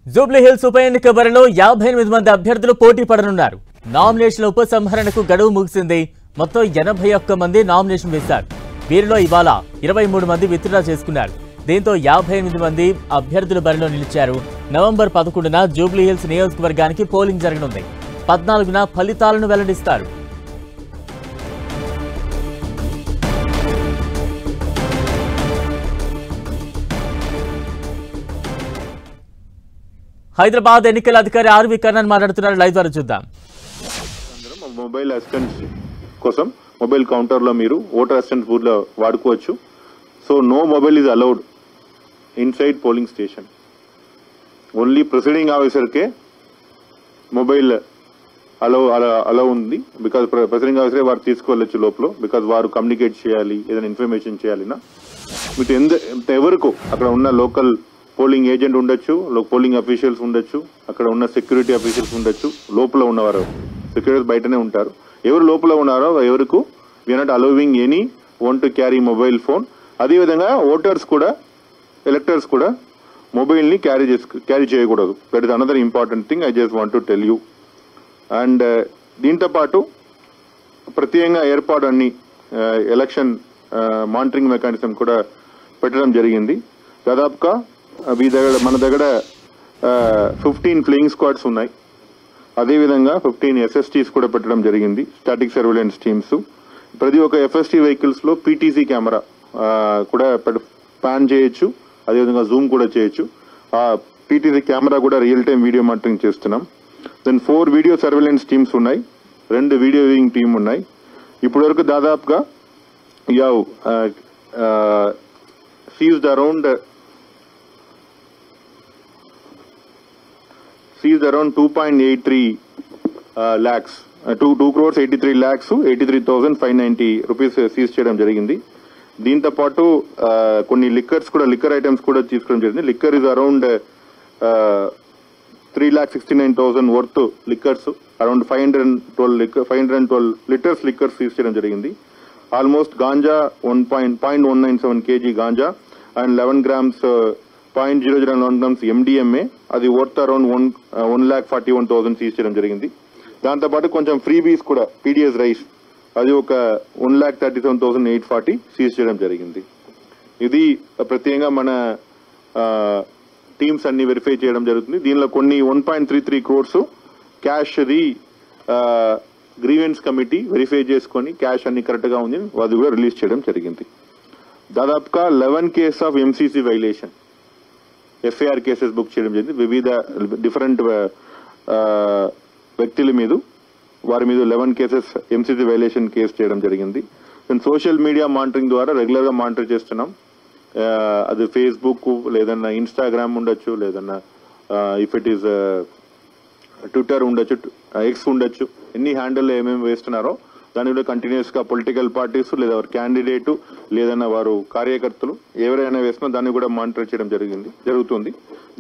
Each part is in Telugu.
జూబ్లీహిల్స్ ఉప ఎన్నిక బరిలో 58 మంది అభ్యర్థులు పోటీ పడనున్నారు. నామినేషన్ల ఉపసంహరణకు గడువు ముగిసింది. మొత్తం 81 మంది నామినేషన్ వేశారు. వీరిలో ఇవాళ 23 మంది విత్డ్రా చేసుకున్నారు. దీంతో 58 మంది అభ్యర్థులు బరిలో నిలిచారు. నవంబర్ 11న జూబ్లీహిల్స్ నియోజకవర్గానికి పోలింగ్ జరగనుంది. 14న ఫలితాలను వెల్లడిస్తారు. హైదరాబాద్ ఎన్నికల అధికారి ఆర్వి కర్ణన్ మాట్లాడుతున్నారు. లైవ్ ద్వారా చూద్దాం. మొబైల్ అసిస్టెంట్స్ కోసం మొబైల్ కౌంటర్ లో మీరు ఓటర్ అసిస్టెంట్ బూత్ లో వాడుకోవచ్చు. So no mobile is allowed inside polling station. Only presiding ఆఫీసర్కే మొబైల్ అలౌ ఉంది. బికాజ్ ప్రిసైడింగ్ ఆఫీసరే వారు తీసుకువెళ్ళొచ్చు లోపల. బికాజ్ వారు కమ్యూనికేట్ చేయాలి, ఏదైనా ఇన్ఫర్మేషన్ చేయాలినా మీకు ఎవరికో అక్కడ ఉన్న లోకల్ పోలింగ్ ఏజెంట్ ఉండొచ్చు, పోలింగ్ అఫీషియల్స్ ఉండొచ్చు, అక్కడ ఉన్న సెక్యూరిటీ అఫీషియల్స్ ఉండొచ్చు. లోపల ఉన్నవారు సెక్యూరిటీ బయటనే ఉంటారు. ఎవరు లోపల ఉన్నారో ఎవరికి we are not allowing anyone to carry mobile phone. అదేవిధంగా ఓటర్స్ కూడా ఎలక్టర్స్ కూడా మొబైల్ ని క్యారీ చేయకూడదు. That is another important thing I just want to tell you. And దీంతో పాటు ప్రత్యేకంగా ఏర్పాటు అన్ని ఎలక్షన్ మానిటరింగ్ మెకానిజం కూడా పెట్టడం జరిగింది. దాదాపుగా మన దగ్గర 15 ఫ్లయింగ్ స్క్వాడ్స్ ఉన్నాయి. అదేవిధంగా 15 ఎస్ఎస్టీస్ కూడా పెట్టడం జరిగింది, స్టాటిక్ సర్వేలెన్స్ టీమ్స్. ప్రతి ఒక్క ఎఫ్ఎస్టీ వెహికల్స్ లో పీటీసీ కెమెరా కూడా ప్యాన్ చేయొచ్చు, అదేవిధంగా జూమ్ కూడా చేయొచ్చు. ఆ పీటీసీ కెమెరా కూడా రియల్ టైం వీడియో మానిటరింగ్ చేస్తున్నాం. దెన్ 4 వీడియో సర్వేలెన్స్ టీమ్స్ ఉన్నాయి, 2 వీడియో వ్యూయింగ్ టీమ్ ఉన్నాయి. ఇప్పటి వరకు దాదాపుగా seized around 2.83 lakhs, 2 crores 83 lakhs 83,590 rupees seize చేయడం జరిగింది. దీంతో పాటు కొన్ని లిక్కర్ ఐటమ్స్ కూడా తీసుకోవడం జరిగింది. Liquor is around 3,69,000 worth liquors, around 512 litres liquors seize చేయడం జరిగింది. Almost ganja 0.197 kg ganja and 11 grams 0.001 grams MDMA, అది వర్త్ అరౌండ్ 1,41,000 సీజ్ చేయడం జరిగింది. దాంతోపాటు కొంచెం ఫ్రీబీస్ కూడా పీడిఎస్ రైస్, అది ఒక 1,37,840 సీజ్ చేయడం జరిగింది. ఇది ప్రత్యేకంగా మన టీమ్స్ అన్ని వెరిఫై చేయడం జరుగుతుంది. దీనిలో కొన్ని 1.33 crores cash the grievance committee verify చేసుకొని క్యాష్ అన్ని కరెక్ట్ గా ఉంది, అది కూడా రిలీజ్ చేయడం జరిగింది. దాదాపుగా 11 cases of MCC violation FIR cases book చేయడం జరిగింది. వివిధ డిఫరెంట్ వ్యక్తుల మీద వారి మీద 11 కేసెస్ ఎంసీసీ వైలేషన్ కేసు చేయడం జరిగింది. సోషల్ మీడియా మానిటరింగ్ ద్వారా రెగ్యులర్ గా మానిటర్ చేస్తున్నాం. అది ఫేస్బుక్ లేదన్నా ఇన్స్టాగ్రామ్ ఉండొచ్చు, లేదన్నా ఇఫ్ ఇట్ ఈస్ ట్విట్టర్ ఉండొచ్చు, ఎక్స్ ఉండొచ్చు. ఎన్ని హ్యాండిల్ ఏమేమి వేస్తున్నారో దానిలో కంటిన్యూస్ గా పొలిటికల్ పార్టీస్ లేదా వారి క్యాండిడేట్ లేదన్నా వారు కార్యకర్తలు ఎవరైనా వేసినా దాన్ని కూడా మానిటర్ చేయడం జరుగుతుంది.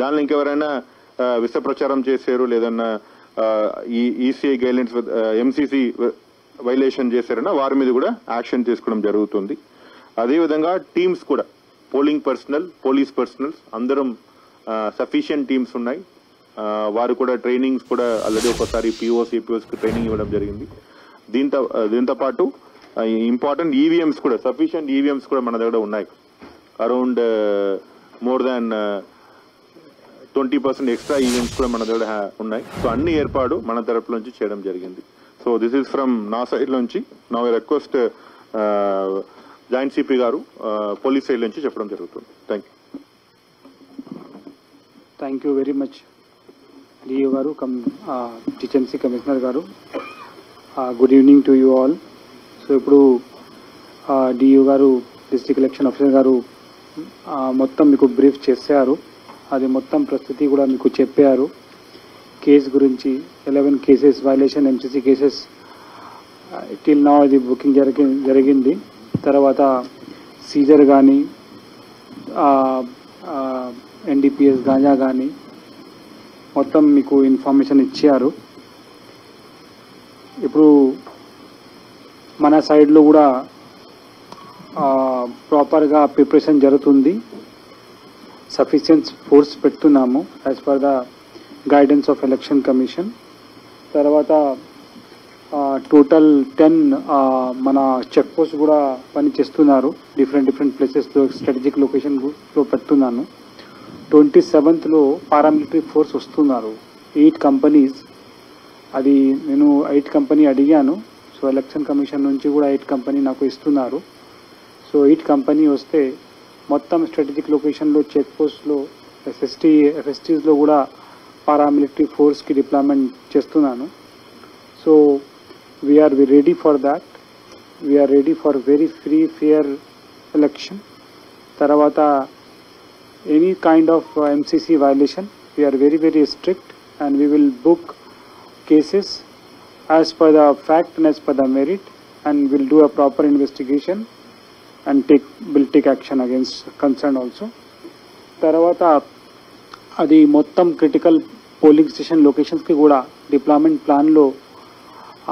దానిలో ఇంకెవరైనా విష ప్రచారం చేశారు లేదన్నా ఈ ఈసీఐ గైడ్లైన్స్ ఎంసీసీ వైలేషన్ చేశారన్నా వారి మీద కూడా యాక్షన్ తీసుకోవడం జరుగుతుంది. అదేవిధంగా టీమ్స్ కూడా పోలింగ్ పర్సనల్, పోలీస్ పర్సనల్స్ అందరం సఫిషియంట్ టీమ్స్ ఉన్నాయి. వారు కూడా ట్రైనింగ్స్ కూడా ఆల్రెడీ ఒకసారి పిఓస్ ట్రైనింగ్ ఇవ్వడం జరిగింది. దీంతో పాటు ఇంపార్టెంట్ ఈవీఎంస్ కూడా సఫిషియంట్ ఈవీఎంస్ కూడా మన దగ్గర ఉన్నాయి. Around more than 20% extra EVMs కూడా మన దగ్గర ఉన్నాయి. సో అన్ని ఏర్పాటు మన తరపు నుంచి చేయడం జరిగింది. సో దిస్ ఈస్ ఫ్రమ్ నా సైడ్ నుంచి. నా రిక్వెస్ట్ జాయింట్ సిపి గారు పోలీస్ సైడ్ నుంచి చెప్పడం జరుగుతుంది. Thank you very much DO గారు, టీఎంసీ కమిషనర్ గారు. Good evening to you all. So ఇప్పుడు డిఓ గారు, డిస్ట్రిక్ట్ ఎలక్షన్ ఆఫీసర్ గారు మొత్తం మీకు బ్రీఫ్ చేశారు. అది మొత్తం పరిస్థితి కూడా మీకు చెప్పారు. కేసు గురించి 11 cases violation MCC cases till నా ఇది బుకింగ్ జరిగింది. తర్వాత సీజర్ కానీ ఎన్డీపీఎస్ గాంజా కానీ మొత్తం మీకు ఇన్ఫర్మేషన్ ఇచ్చారు. ఇప్పుడు మన సైడ్లో కూడా ప్రాపర్గా ప్రిపరేషన్ జరుగుతుంది. సఫిషియెంట్ ఫోర్స్ పెడుతున్నాము as per the guidance of election commission. తర్వాత టోటల్ 10 మన చెక్ పోస్ట్ కూడా పనిచేస్తున్నారు డిఫరెంట్ ప్లేసెస్లో స్ట్రాటజిక్ లొకేషన్లో పెడుతున్నాను. 27th పారామిలిటరీ ఫోర్స్ వస్తున్నారు 8 కంపెనీస్. అది నేను 8 కంపెనీ అడిగాను. సో ఎలక్షన్ కమిషన్ నుంచి కూడా 8 కంపెనీ నాకు ఇస్తున్నారు. సో 8 కంపెనీ వస్తే మొత్తం స్ట్రాటజిక్ లొకేషన్లో చెక్ పోస్ట్లో ఎఫ్ఎస్టీస్లో కూడా పారామిలిటరీ ఫోర్స్కి డిప్లాయ్మెంట్ చేస్తున్నాను. So we are ready for that. We are ready for very free fair election. తర్వాత any kind of MCC violation, we are very strict and we will book cases as per the fact and as per the merit, and will do a proper investigation and will take action against concerned also. తర్వాత అది మొత్తం క్రిటికల్ పోలింగ్ స్టేషన్ లొకేషన్స్కి కూడా డిప్లాయ్మెంట్ ప్లాన్లో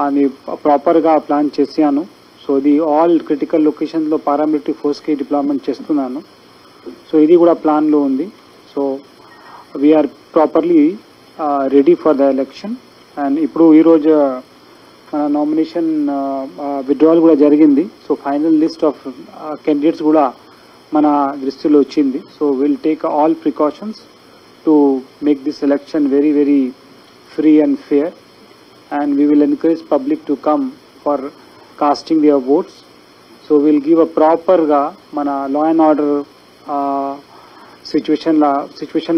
అది ప్రాపర్గా ప్లాన్ చేశాను. సో ఇది ఆల్ క్రిటికల్ లొకేషన్లో పారామిలిటరీ ఫోర్స్కి డిప్లాయ్మెంట్ చేస్తున్నాను. సో ఇది కూడా ప్లాన్లో ఉంది. So we are properly ready for the election. And ఇప్పుడు ఈరోజు మన నామినేషన్ విత్డ్రావల్ కూడా జరిగింది. So final list of candidates కూడా మన దృష్టిలో వచ్చింది. So will take all precautions to make this election very free and fair, and we will encourage public to come for casting their votes. So we'll give a proper ga mana law and order situation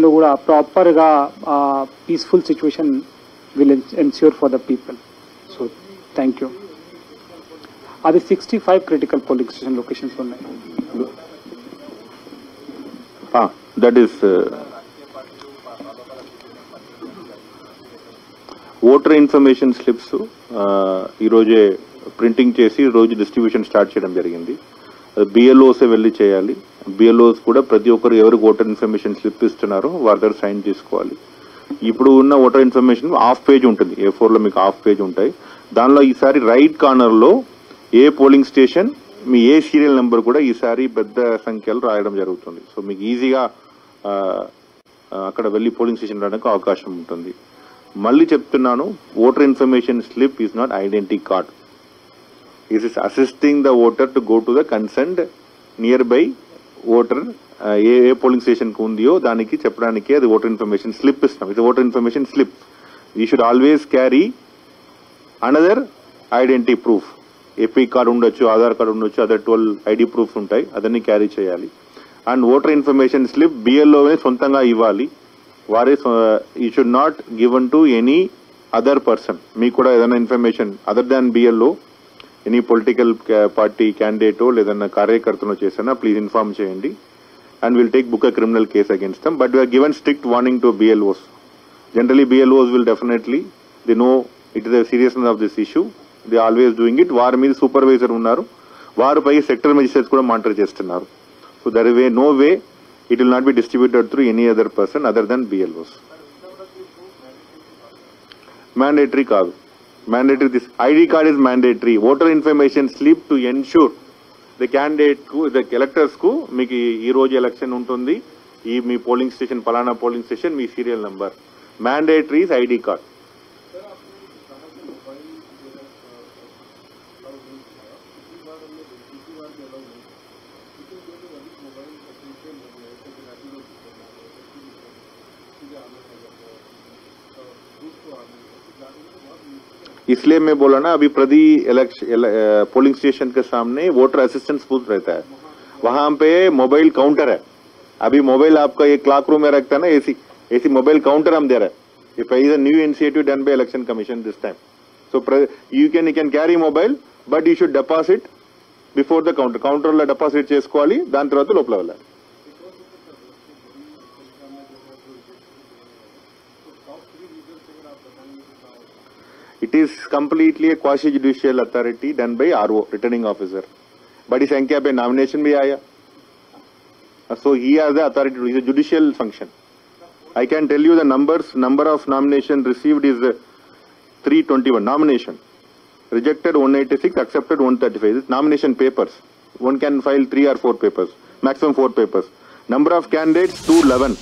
lo kuda proper ga peaceful situation will ensure for the people. So thank you. Adi 65 critical polling station locations unnai. That is voter information slips ఈరోజే ప్రింటింగ్ చేసి రోజు డిస్ట్రిబ్యూషన్ స్టార్ట్ చేయడం జరిగింది. బిఎల్ఓసే వెళ్ళి చేయాలి. బిఎల్ఓస్ కూడా ప్రతి ఒక్కరు ఎవరికి ఓటర్ ఇన్ఫర్మేషన్ స్లిప్ ఇస్తున్నారో వారి దగ్గర సైన్ చేసుకోవాలి. ఇప్పుడు ఉన్న ఓటర్ ఇన్ఫర్మేషన్ హాఫ్ పేజ్ ఉంటుంది. A4లో మీకు హాఫ్ పేజ్ ఉంటాయి. దానిలో ఈసారి రైట్ కార్నర్లో ఏ పోలింగ్ స్టేషన్ మీ ఏ సీరియల్ నెంబర్ కూడా ఈసారి పెద్ద సంఖ్యలో రాయడం జరుగుతుంది. సో మీకు ఈజీగా అక్కడ వెళ్ళి పోలింగ్ స్టేషన్ రావడానికి అవకాశం ఉంటుంది. మళ్ళీ చెప్తున్నాను, voter information slip is not identity card. It is assisting the voter to go to the concerned near by voter. A polling station కు ఉందో దానికి చెప్పడానికి అది ఓటర్ ఇన్ఫర్మేషన్ స్లిప్ ఇస్తాం. ఇది voter information slip. You should always carry another identity proof. AP card ఉండొచ్చు, ఆధార్ కార్డు ఉండొచ్చు, అదర్ 12 ఐడి ప్రూఫ్స్ ఉంటాయి. అదన్నీ క్యారీ చేయాలి. అండ్ ఓటర్ ఇన్ఫర్మేషన్ స్లిప్ బిఎల్ఓనే సొంతంగా ఇవ్వాలి. వారే you should not given to any other person. మీకు కూడా ఏదైనా information other than BLO any political party క్యాండిడేటో లేదన్నా కార్యకర్తనో చేసినా ప్లీజ్ ఇన్ఫార్మ్ చేయండి. And will take book a criminal case against dum. But we are given strict warning to BLOs. Generally BLOs will definitely they know it is the seriousness of this issue. They always doing it. వారి మీద సూపర్వైజర్ ఉన్నారు. వారిపై సెక్టర్ మెజిస్ట్రేట్స్ కూడా మానిటర్ చేస్తున్నారు. So there way no way it will not be distributed through any other person other than BLOs. Mandatory kaadu. Mandatory, this ID card is mandatory. Voter information slip to ensure the candidate ku, the electors ku meeki ee roju election untundi, ee mee polling station palana polling station mee serial number. Mandatory is ID card. इसलिए मैं बोला ना, अभी प्रति पोलिंग स्टेशन के सामने वोटर असिस्टेंस बूथ रहता है. वहां पे मोबाइल काउंटर है. अभी मोबाइल आपका ये क्लॉक रूम में रखता है ना, एसी मोबाइल काउंटर हम दे रहे हैं. If is a new initiative done by election commission this time. So you can carry mobile, but you should deposit before the counter. Counter లో డిపాజిట్ చేసుకోవాలి, దాని తర్వాత లోపల వెళ్ళాలి. It is completely a quasi-judicial authority done by RO, returning officer. Badi sankhya pe nomination bhi aaya. So he has the authority to, it is a judicial function. I can tell you the numbers. Number of nomination received is 321. Nomination. Rejected 186, accepted 135. This nomination papers. One can file 3 or 4 papers. Maximum 4 papers. Number of candidates 211.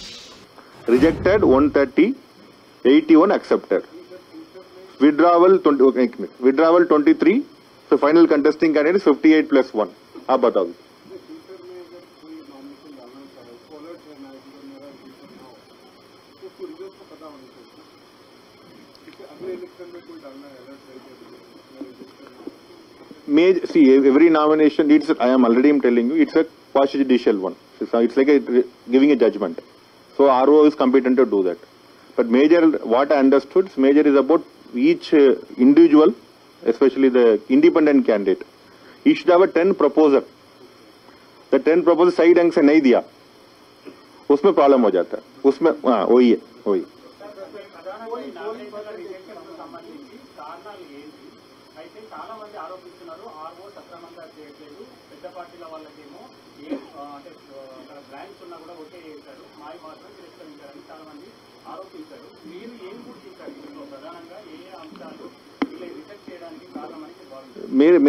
Rejected 130. 81 accepted. Withdrawal 23. So final contesting candidate is 58 plus 1. आप बताओ. See, every nomination needs. I am already telling you, it's a quasi-judicial one. It's like giving a judgment. So RO is competent to do that. But major, what I understood, major is about each individual, especially the independent candidate. He should have a 10 proposal. The 10 proposal side अंग से नहीं दिया, उसमें प्रॉब्लम हो जाता है. उसमें वही है, वही.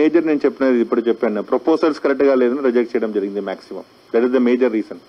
మేజర్ నేను చెప్పినది ఇప్పుడు చెప్పాను, ప్రపోజల్స్ కరెక్ట్ గా లేదని రిజెక్ట్ చేయడం జరిగింది maximum. That is the major reason.